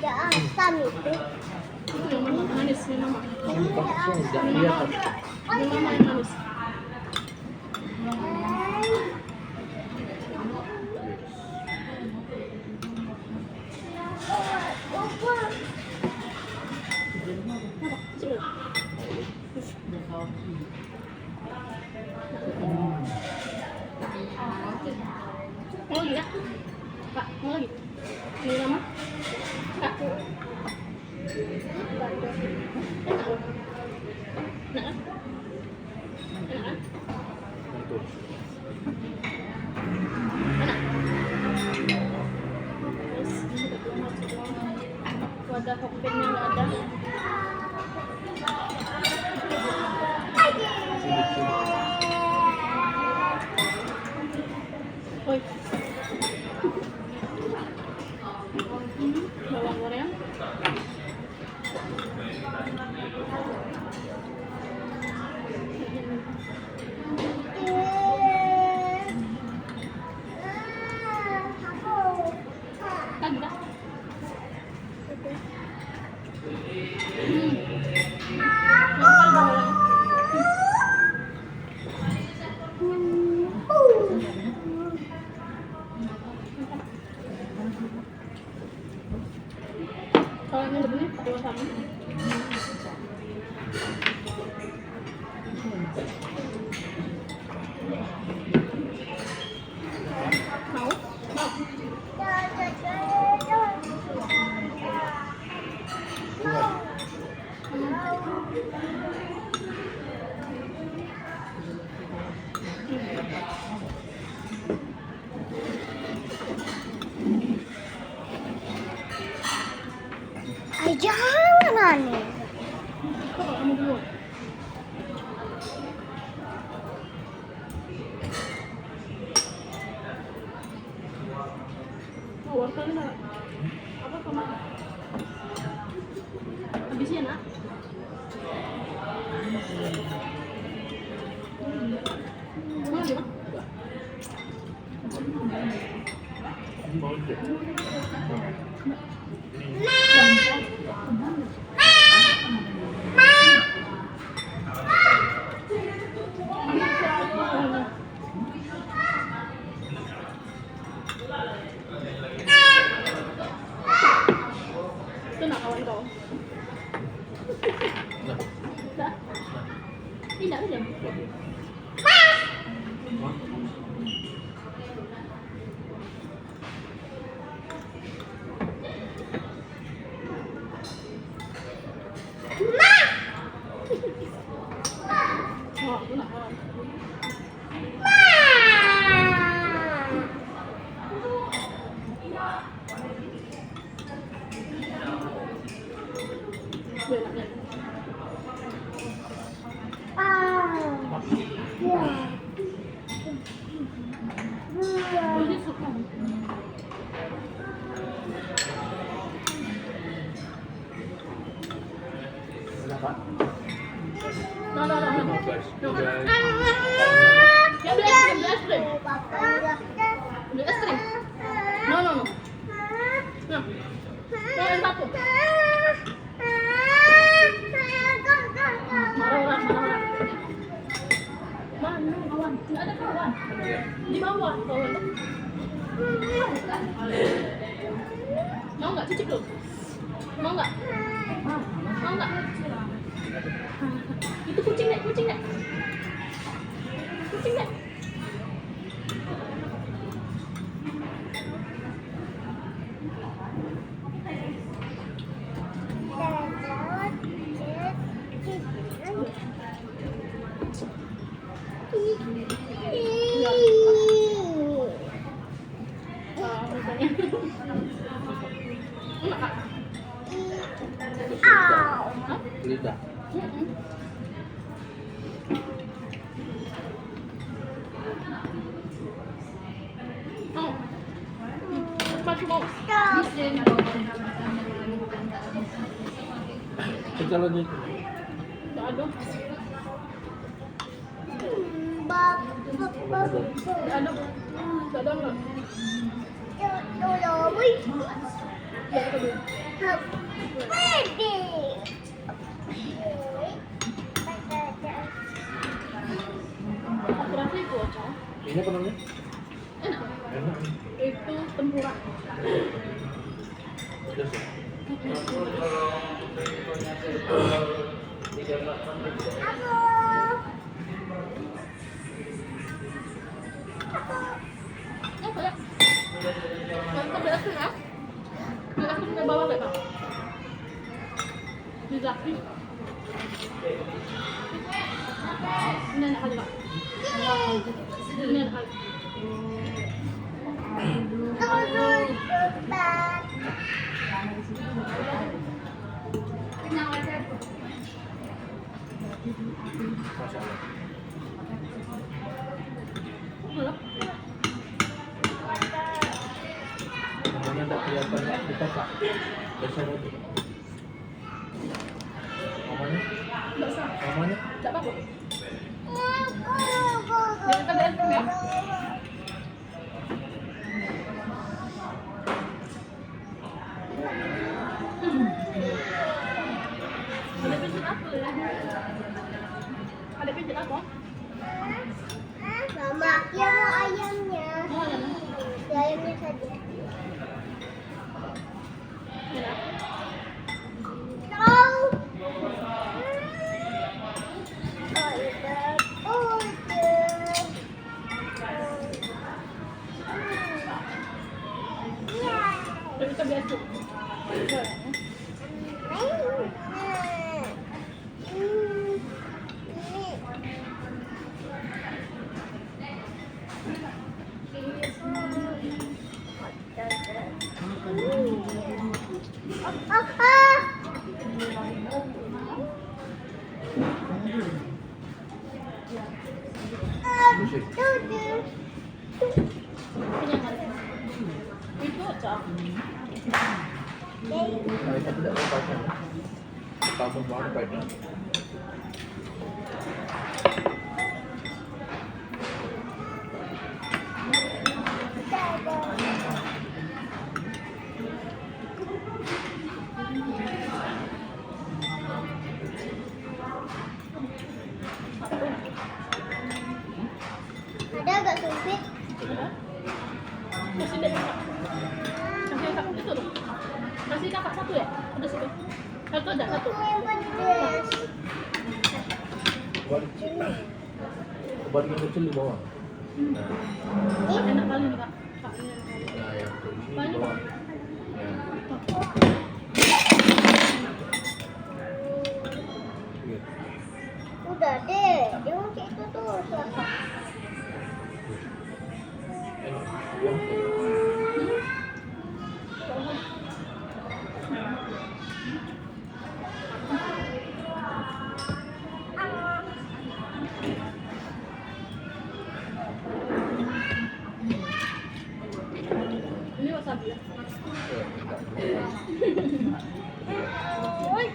ada asam itu. Itu yang mama manis, yang mama. Sudah lihat. Yang mama yang manis. Mau lagi ya? Kak, mau lagi? Ini nama? Kak. Enak kan? Enak kan? Enak? Terus, wadah hokbennya nggak ada. Oi. Bawang goreng. Lagi dah. Lokal bawang. Kalau yang begini pakai wasabi. Mau? Mau? Ay, jangan aneh. Coba kamu dulu. Oh, wortel nak. Apa tomat? Habisnya nak. Mau lagi nak? Itu nak kawan kau. Dah. Tidak aja. Oh, itu nak kawan. Gue enaknya. Ini suka. Kenapa? Nah. Guys. Ya beli es krim, beli es krim. Beli es krim. No. Nah. Yang satu. Marah. Mana kawan? Nggak ada kawan. Di bawah kawan. Mau nggak cicip dulu? Mau nggak? Mau nggak? Itu kucing dek. Kucing dek. Enak kak? Lidah. Oh. Masuk mau. Kita lanjut. Nggak ada. Nggak ada. Nggak ada nggak? Ya, itu dulu. Pede. Aku rasa itu aja. Ini apa namanya? Enak. Enak. Itu tempura. Pedas ya? Apa ya? Mantap beras ya? Beras itu bawa nggak bang? Di laki. Ini enak kali pak. Ini enak kali. Kenyang aja. Masya Allah. Belum. Namanya tak kelihatan kita kak. Besar itu. Namanya? Nggak usah. Namanya? Nggak apa-apa. Jangan kita berantem ya. Ada pincin apa ya? Ada pincin apa? Mama, ya mau ayamnya. Oh, ada. Ya, ayamnya saja. Enak. Tahu. Order, order. Ya. Tapi kita biasa. Musik. Kenyang kali. Itu aja. Nah, itu tidak ada pakai. Kamu mau pakai? Ada agak sumpit. Kasih deh kakak. Kasih kakak itu loh. Kasih kakak satu ya? Ada satu. Satu ada satu. Aku yang pedas. Kebalik. Kebalik yang kecil di bawah. Nah, Enak kali nih kak. Kak ini enak kali. nah yang ini di Banyak. bawah. Ya. Iya. Udah deh, dia mau kayak itu tuh. Enak. Buang. Ini wasabi ya. Oi.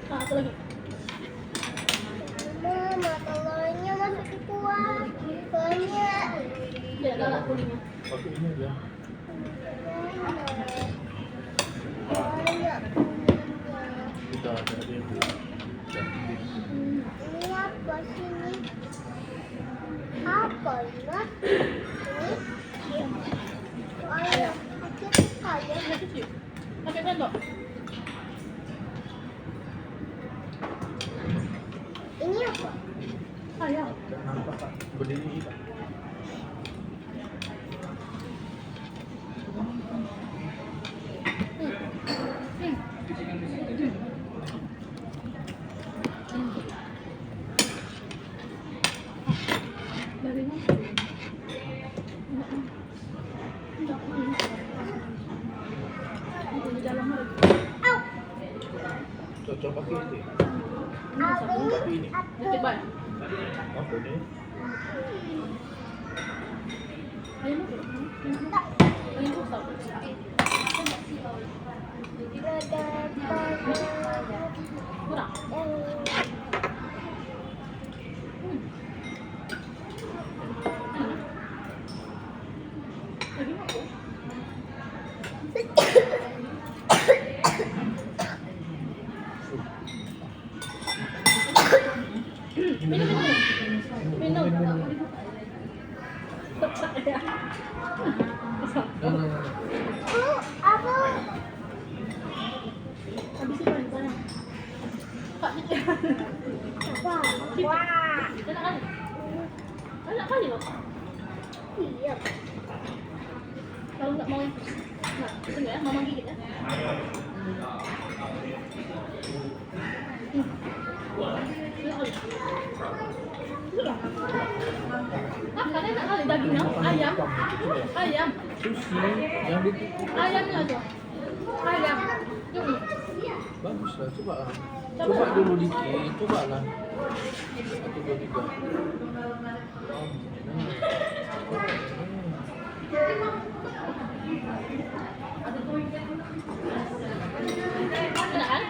Nah, satu lagi. Mama, telurnya masih dikuat. Banyak. Ya, galak kuningnya. Pakai ini aja. Banyak. Kita ada yang Ini apa sini? Apa ini? Ayam. Aku suka ya. Ini kecil. Pakai sendok. Ini apa? Ayam. nampak Pak. Berdiri Pak. Tuh, cocok pakai itu ya? Abi, Tapi ini. Coba. Apa nih? Ayam apa? Ayam rusak. Kurang. Lagi apa? Minum. Minum. Nah. Apa? Habis itu paling banyak. Kak, Apa? Wah. enak kali. Enak kali loh. Iya. Kalau nggak mau yang nah, tunggu ya, mama gigit ya. Karena enak kali dagingnya, ayam, Sushi yang di ayamnya aja, ayam. bagus lah, coba lah. Coba dulu dikit, coba lah. 1, 2, 3. Enak kan?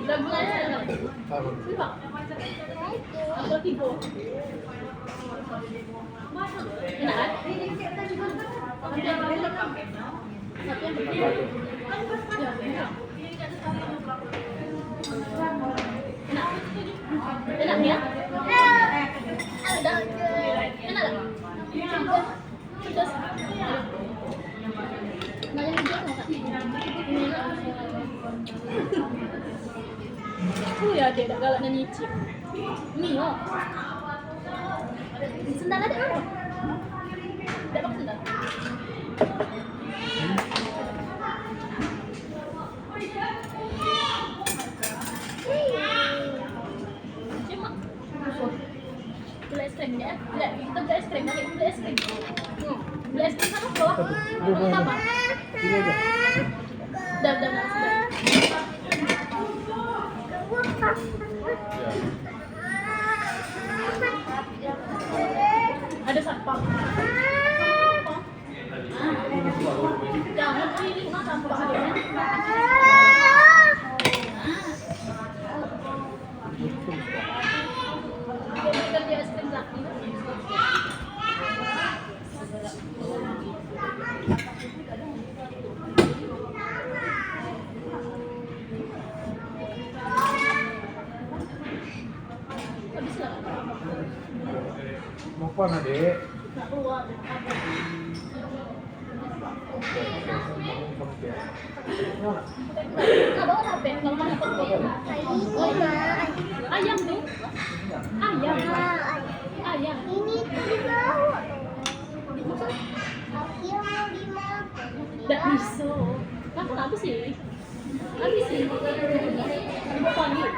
Dagingnya enak. Apa? Coba. Atau tiga. Enak kan? Tapi yang ya, enak. Enak ya? Enak. Enak. Pedas. Nah, yang hijau nggak? Ya dia dah galaknya nyicip. Mio. Sendal ada apa? Tidak pakai sendal. Cuma beli es krim ya? Beli, kita beli es krim, beli es krim. Beli es krim sama bawah. Sama. Ini aja. Dah, sudah. Ya. Ada sampah. Jangan ini mah sampah aja. Kita beli es krim lagi. Habis lah. Mau apa, Dek? Nak keluar. Nggak bawa HP kalau mana pergi. Ayam tuh. Ayam. Ini tuh bau. Maksud? Aku mau dimakan. Nggak bisa. Kan habis sih. Habis sih. Ibu panggil.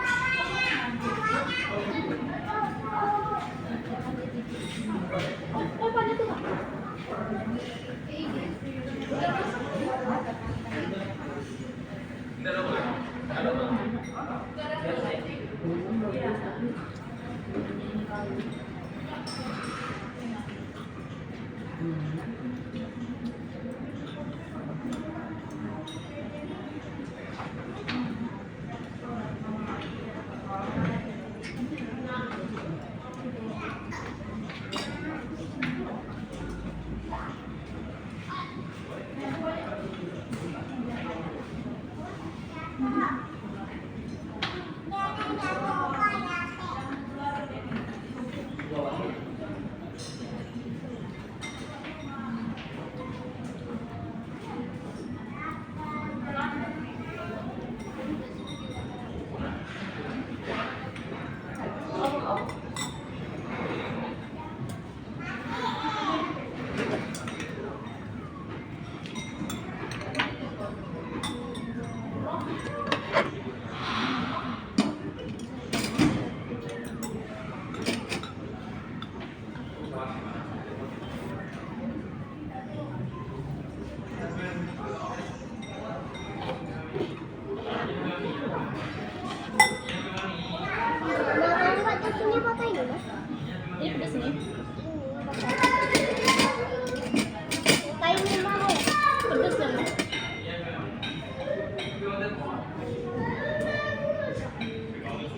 Apanya tuh, Kak?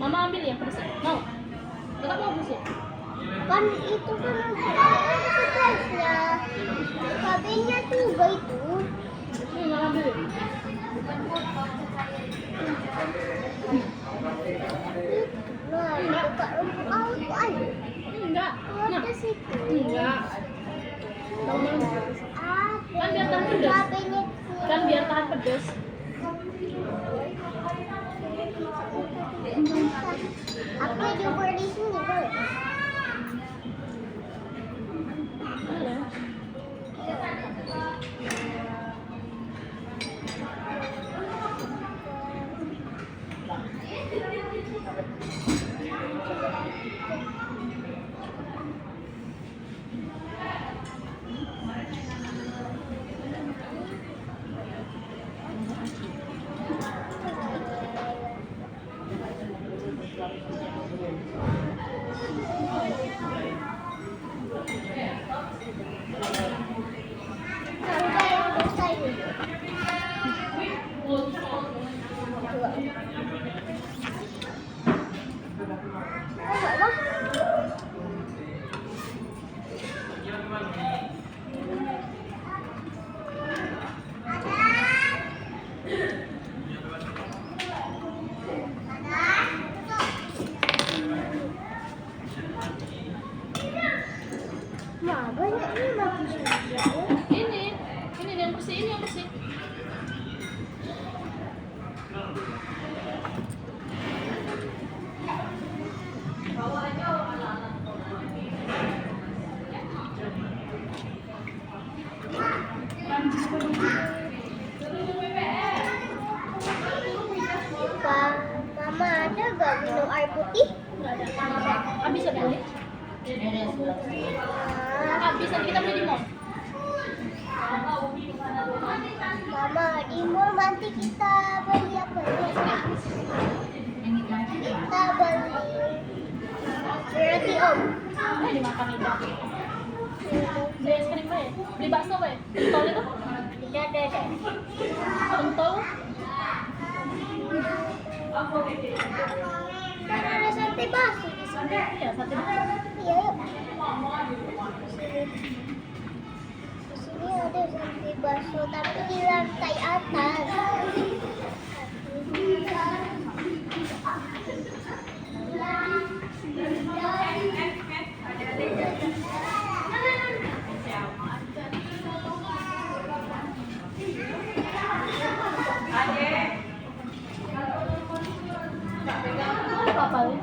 Mama ambil yang pedas. Mau? Enggak mau pedas ya? Kan itu kan ada pedasnya. Cabenya juga itu. Nggak ambil. Nah, buka rumput laut tuh aja. Enggak. Nah, Pedas itu. enggak. Kan biar tahan pedas. Cabenya Kan biar tahan pedas. Aku coba di sini boleh? Boleh. Coba yang besar ini. Enggak, Bang. Nah, banyak ini mati sudah. Ini yang bersih, ini yang bersih. Pak, Mama ada gak minum air putih? Enggak ada. Habis ada nih. Habis nanti kita beli di mall. Mama, di mall nanti kita beli apa ya? Kita beli roti om. Dimakan itu. Beli es krim bae. Beli bakso bae. Pentol itu. Tidak ada. Pentol. Kan ada sate bakso di sini. Iya, sate bakso. Iya, yuk. Di sini ada sate bakso, tapi di lantai atas. Apa nih?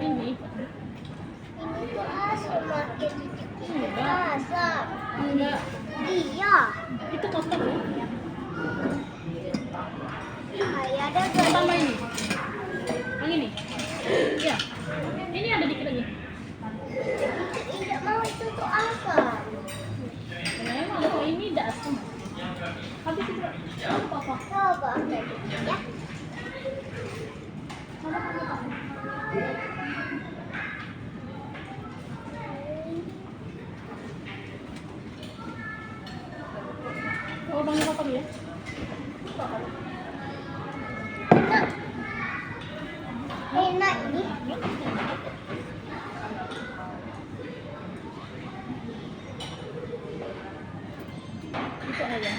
Ini. Ini tuh asam, makin dikit asam. Enggak. Iya. Itu kotor ya. Kayak ada Tambah gak? ini. Yang ini. Iya. Ini ada dikit lagi. Tidak mau itu tuh asam. Memang kalau ini tidak asam. Habis itu apa? Coba ambil dikit ya. Oh, bangun apa ya? Enak. Enak ini. Itu ayam.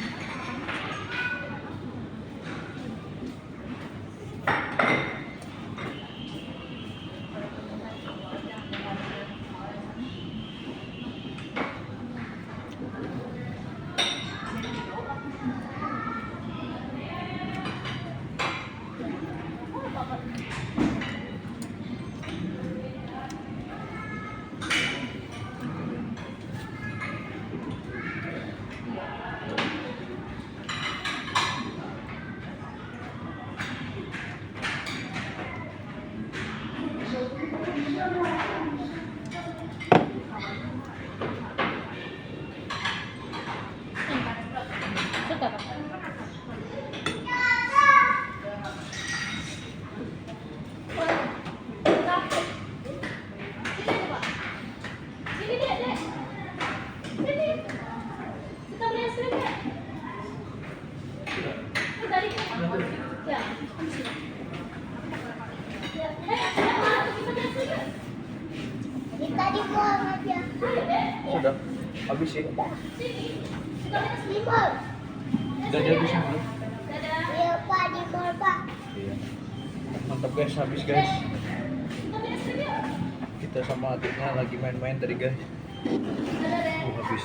Habis ya? Di mall. Udah dihabisin belum? Iya Pak, di mall Pak. Iya. Mantap guys, habis guys. Kita sama adiknya lagi main-main tadi guys. Habis.